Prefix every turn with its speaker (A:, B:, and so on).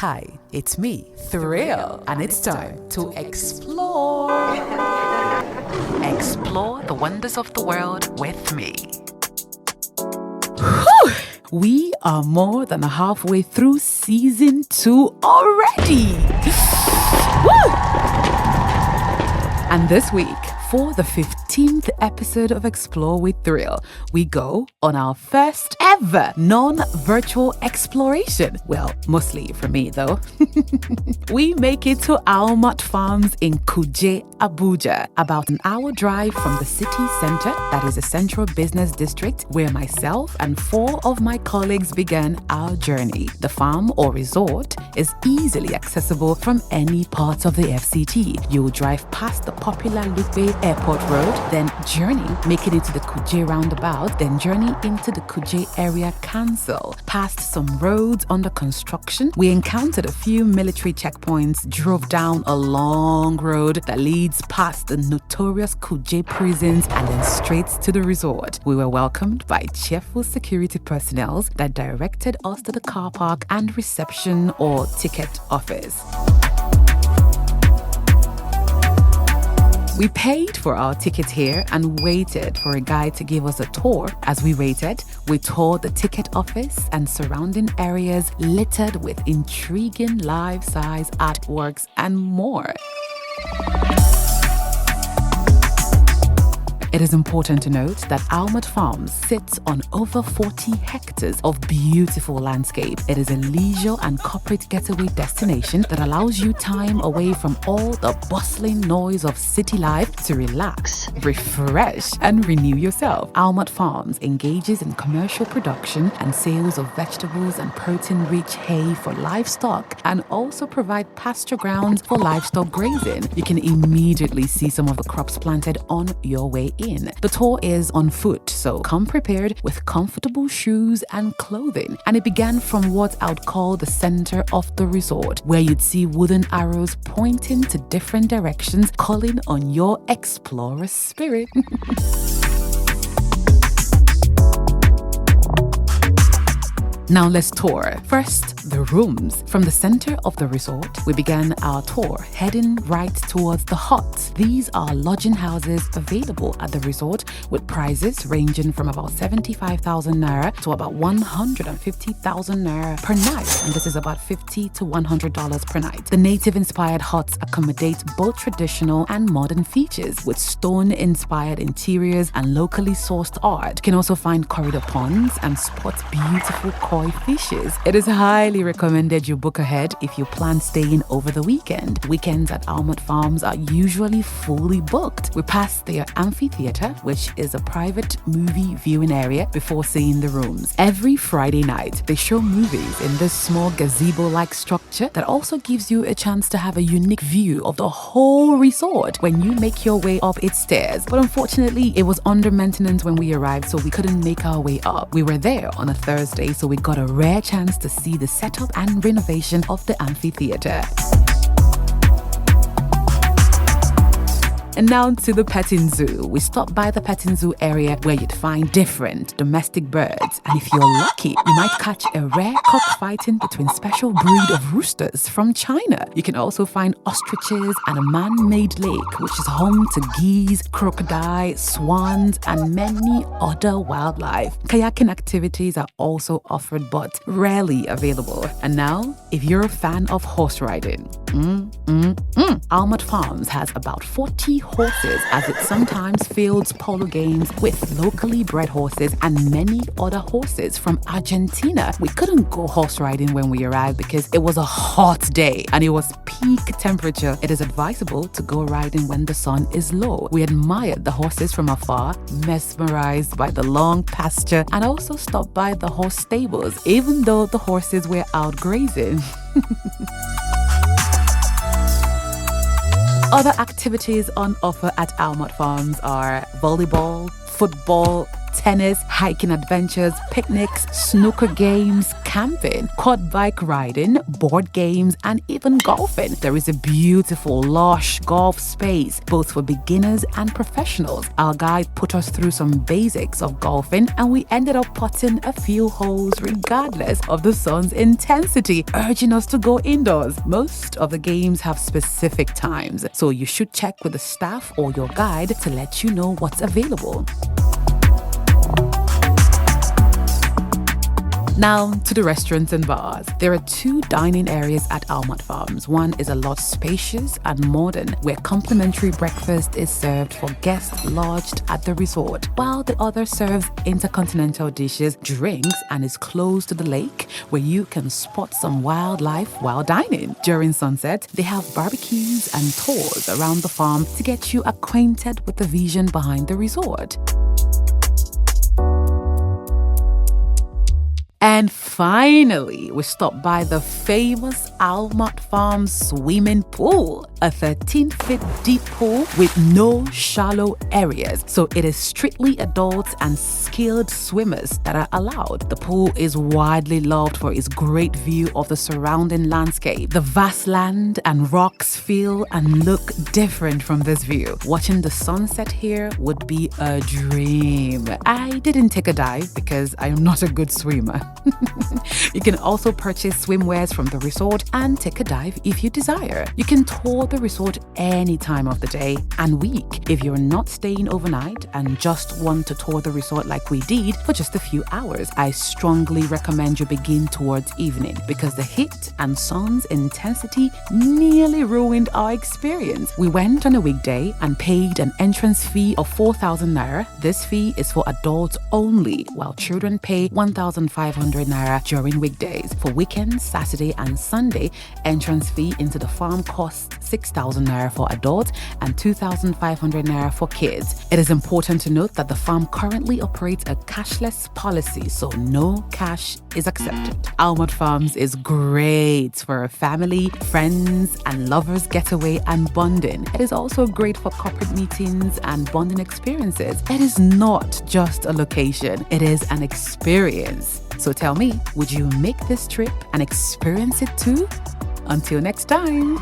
A: Hi, it's me, Thrill, and it's time to explore. Explore the wonders of the world with me. Whew! We are more than halfway through season 2 already. Woo! And this week, for the 15th episode of Explore with Thrill, we go on our first ever non-virtual exploration. Well, mostly for me though. We make it to Almat Farms in Kuje, Abuja, about an hour drive from the city center, that is a central business district, where myself and 4 of my colleagues began our journey. The farm or resort is easily accessible from any part of the FCT. You'll drive past the popular Lupe Airport Road, then journey, making it to the Kuje roundabout, then journey into the Kuje Area Council. Past some roads under construction, we encountered a few military checkpoints, drove down a long road that leads past the notorious Kuje prisons, and then straight to the resort. We were welcomed by cheerful security personnel that directed us to the car park and reception or ticket office. We paid for our ticket here and waited for a guide to give us a tour. As we waited, we toured the ticket office and surrounding areas littered with intriguing life-size artworks and more. It is important to note that Almat Farms sits on over 40 hectares of beautiful landscape. It is a leisure and corporate getaway destination that allows you time away from all the bustling noise of city life to relax, refresh, and renew yourself. Almat Farms engages in commercial production and sales of vegetables and protein-rich hay for livestock, and also provide pasture grounds for livestock grazing. You can immediately see some of the crops planted on your way in. The tour is on foot, so come prepared with comfortable shoes and clothing. And it began from what I would call the center of the resort, where you'd see wooden arrows pointing to different directions, calling on your explorer spirit. Now let's tour. First, the rooms. From the center of the resort, we began our tour, heading right towards the huts. These are lodging houses available at the resort with prices ranging from about 75,000 naira to about 150,000 naira per night. And this is about $50 to $100 per night. The native-inspired huts accommodate both traditional and modern features with stone-inspired interiors and locally sourced art. You can also find corridor ponds and spot beautiful koi fishes. It is highly recommended you book ahead if you plan staying over the weekend. Weekends at Almat Farms are usually fully booked. We pass their amphitheater, which is a private movie viewing area, before seeing the rooms. Every Friday night, they show movies in this small gazebo-like structure that also gives you a chance to have a unique view of the whole resort when you make your way up its stairs. But unfortunately, it was under maintenance when we arrived, so we couldn't make our way up. We were there on a Thursday, so we got a rare chance to see the setup and renovation of the amphitheater. And now to the petting zoo. We stopped by the petting zoo area where you'd find different domestic birds. And if you're lucky, you might catch a rare cockfighting between special breed of roosters from China. You can also find ostriches and a man-made lake, which is home to geese, crocodile, swans, and many other wildlife. Kayaking activities are also offered but rarely available. And now, if you're a fan of horse riding, Almat Farms has about 40 horses, as it sometimes fields polo games with locally bred horses and many other horses from Argentina. We couldn't go horse riding when we arrived because it was a hot day and it was peak temperature. It is advisable to go riding when the sun is low. We admired the horses from afar, mesmerized by the long pasture, and also stopped by the horse stables, even though the horses were out grazing. Other activities on offer at Almat Farms are volleyball, football, tennis, hiking adventures, picnics, snooker games, camping, quad bike riding, board games, and even golfing. There is a beautiful, lush golf space, both for beginners and professionals. Our guide put us through some basics of golfing, and we ended up putting a few holes regardless of the sun's intensity, urging us to go indoors. Most of the games have specific times, so you should check with the staff or your guide to let you know what's available. Now to the restaurants and bars. There are 2 dining areas at Almat Farms. One is a lot spacious and modern, where complimentary breakfast is served for guests lodged at the resort, while the other serves intercontinental dishes, drinks, and is close to the lake, where you can spot some wildlife while dining. During sunset, they have barbecues and tours around the farm to get you acquainted with the vision behind the resort. And finally, we stopped by the famous Almat Farms swimming pool, a 13-feet deep pool with no shallow areas. So it is strictly adults and skilled swimmers that are allowed. The pool is widely loved for its great view of the surrounding landscape. The vast land and rocks feel and look different from this view. Watching the sunset here would be a dream. I didn't take a dive because I am not a good swimmer. You can also purchase swimwears from the resort and take a dive if you desire. You can tour the resort any time of the day and week. If you're not staying overnight and just want to tour the resort like we did for just a few hours, I strongly recommend you begin towards evening, because the heat and sun's intensity nearly ruined our experience. We went on a weekday and paid an entrance fee of 4,000 naira. This fee is for adults only, while children pay 1,500 naira during weekdays. For weekends, Saturday and Sunday, entrance fee into the farm costs 6,000 naira for adults and 2,500 naira for kids. It is important to note that the farm currently operates a cashless policy, so no cash is accepted. Almat Farms is great for a family, friends, and lovers getaway and bonding. It is also great for corporate meetings and bonding experiences. It is not just a location, it is an experience. So tell me, would you make this trip and experience it too? Until next time.